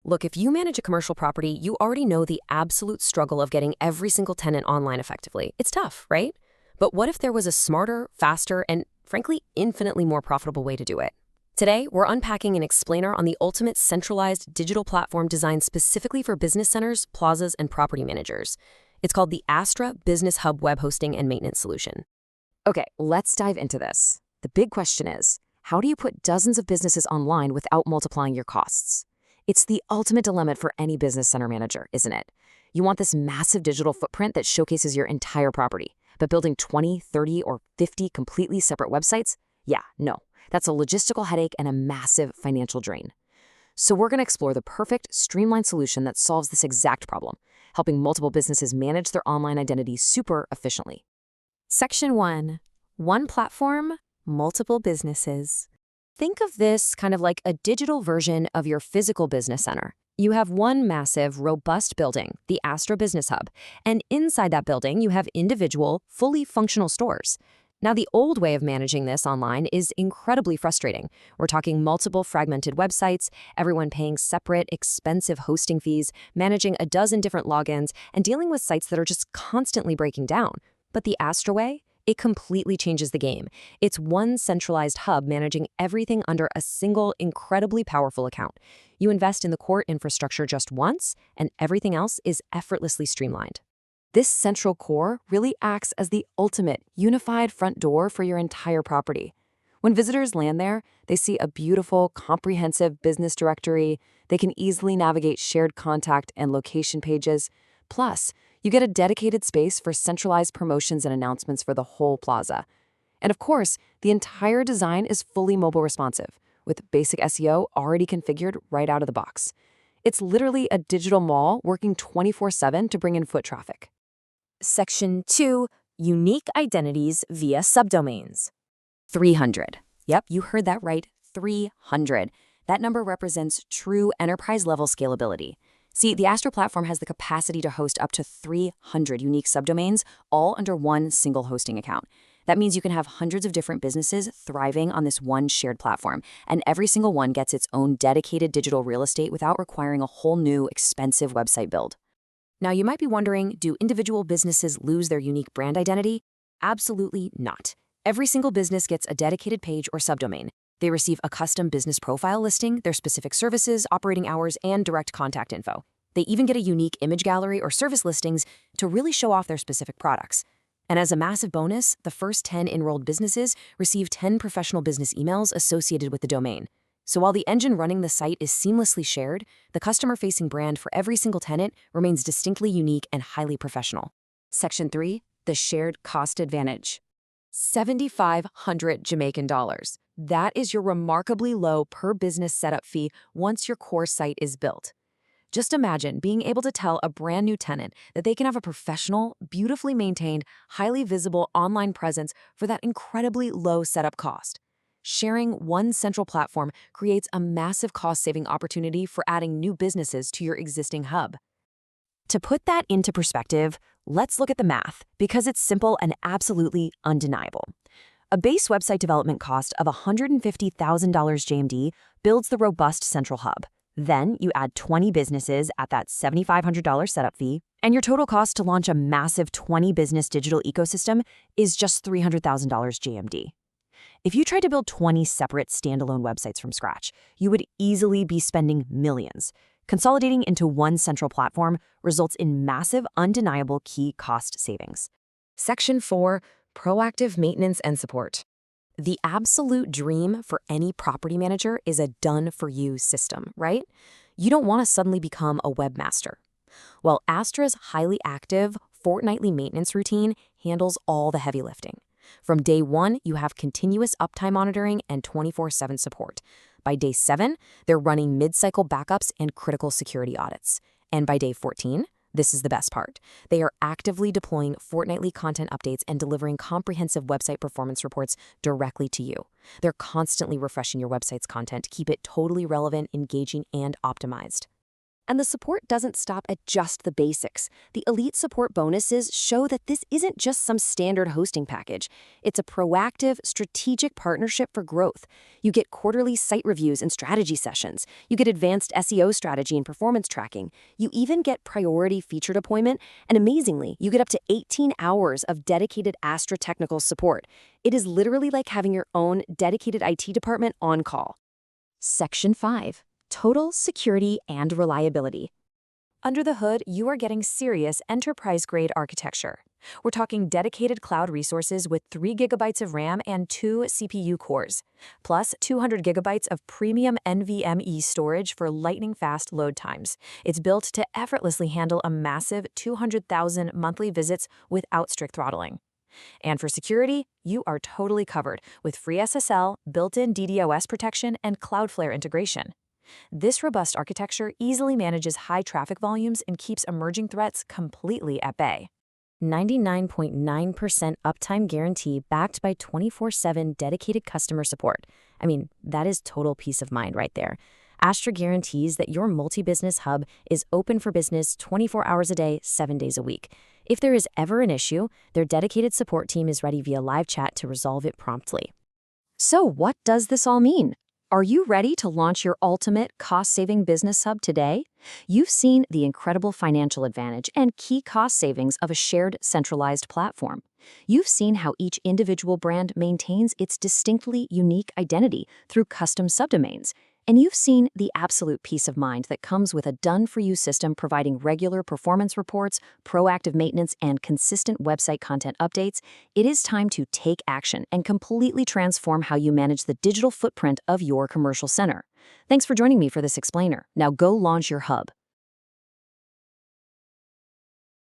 Look, if you manage a commercial property, you already know the absolute struggle of getting every single tenant online effectively. It's tough, right? But what if there was a smarter, faster, and frankly, infinitely more profitable way to do it? Today, we're unpacking an explainer on the ultimate centralized digital platform designed specifically for business centers, plazas, and property managers. It's called the Astra Business Hub Web Hosting and Maintenance Solution. Okay, let's dive into this. The big question is, how do you put dozens of businesses online without multiplying your costs? It's the ultimate dilemma for any business center manager, isn't it? You want this massive digital footprint that showcases your entire property, but building 20, 30, or 50 completely separate websites? Yeah, no. That's a logistical headache and a massive financial drain. So we're going to explore the perfect, streamlined solution that solves this exact problem, helping multiple businesses manage their online identity super efficiently. Section 1. One platform, multiple businesses. Think of this kind of like a digital version of your physical business center. You have one massive, robust building, the Astra Business Hub, and inside that building, you have individual, fully functional stores. Now, the old way of managing this online is incredibly frustrating. We're talking multiple fragmented websites, everyone paying separate, expensive hosting fees, managing a dozen different logins, and dealing with sites that are just constantly breaking down. But the Astra way? It completely changes the game. It's one centralized hub managing everything under a single, incredibly powerful account. You invest in the core infrastructure just once, and everything else is effortlessly streamlined. This central core really acts as the ultimate unified front door for your entire property. When visitors land there, they see a beautiful, comprehensive business directory. They can easily navigate shared contact and location pages. Plus, you get a dedicated space for centralized promotions and announcements for the whole plaza. And of course, the entire design is fully mobile responsive, with basic SEO already configured right out of the box. It's literally a digital mall working 24/7 to bring in foot traffic. Section 2. Unique identities via subdomains. 300. Yep, you heard that right, 300. That number represents true enterprise-level scalability. See, the Astra platform has the capacity to host up to 300 unique subdomains, all under one single hosting account. That means you can have hundreds of different businesses thriving on this one shared platform, and every single one gets its own dedicated digital real estate without requiring a whole new, expensive website build. Now, you might be wondering, do individual businesses lose their unique brand identity? Absolutely not. Every single business gets a dedicated page or subdomain. They receive a custom business profile listing, their specific services, operating hours, and direct contact info. They even get a unique image gallery or service listings to really show off their specific products. And as a massive bonus, the first 10 enrolled businesses receive 10 professional business emails associated with the domain. So while the engine running the site is seamlessly shared, the customer-facing brand for every single tenant remains distinctly unique and highly professional. Section 3, the shared cost advantage. 7,500 Jamaican dollars. That is your remarkably low per business setup fee once your core site is built. Just imagine being able to tell a brand new tenant that they can have a professional, beautifully maintained, highly visible online presence for that incredibly low setup cost. Sharing one central platform creates a massive cost-saving opportunity for adding new businesses to your existing hub. To put that into perspective, let's look at the math, because it's simple and absolutely undeniable. A base website development cost of $150,000 JMD builds the robust central hub. Then you add 20 businesses at that $7,500 setup fee, and your total cost to launch a massive 20-business digital ecosystem is just $300,000 JMD. If you tried to build 20 separate standalone websites from scratch, you would easily be spending millions. Consolidating into one central platform results in massive, undeniable key cost savings. Section 4. Proactive maintenance and support. The absolute dream for any property manager is a done-for-you system, right? You don't want to suddenly become a webmaster. Well, Astra's highly active, fortnightly maintenance routine handles all the heavy lifting. From day 1, you have continuous uptime monitoring and 24/7 support. By day 7, they're running mid-cycle backups and critical security audits. And by day 14, this is the best part, they are actively deploying fortnightly content updates and delivering comprehensive website performance reports directly to you. They're constantly refreshing your website's content to keep it totally relevant, engaging, and optimized. And the support doesn't stop at just the basics. The Elite Support bonuses show that this isn't just some standard hosting package. It's a proactive, strategic partnership for growth. You get quarterly site reviews and strategy sessions. You get advanced SEO strategy and performance tracking. You even get priority feature deployment. And amazingly, you get up to 18 hours of dedicated Astra technical support. It is literally like having your own dedicated IT department on call. Section 5. Total security and reliability. Under the hood, you are getting serious enterprise-grade architecture. We're talking dedicated cloud resources with 3 gigabytes of RAM and 2 CPU cores, plus 200 gigabytes of premium NVMe storage for lightning-fast load times. It's built to effortlessly handle a massive 200,000 monthly visits without strict throttling. And for security, you are totally covered with free SSL, built-in DDoS protection, and Cloudflare integration. This robust architecture easily manages high traffic volumes and keeps emerging threats completely at bay. 99.9% uptime guarantee backed by 24/7 dedicated customer support. I mean, that is total peace of mind right there. Astra guarantees that your multi-business hub is open for business 24 hours a day, 7 days a week. If there is ever an issue, their dedicated support team is ready via live chat to resolve it promptly. So what does this all mean? Are you ready to launch your ultimate cost-saving business hub today? You've seen the incredible financial advantage and key cost savings of a shared, centralized platform. You've seen how each individual brand maintains its distinctly unique identity through custom subdomains. And you've seen the absolute peace of mind that comes with a done-for-you system providing regular performance reports, proactive maintenance, and consistent website content updates. It is time to take action and completely transform how you manage the digital footprint of your commercial center. Thanks for joining me for this explainer. Now go launch your hub.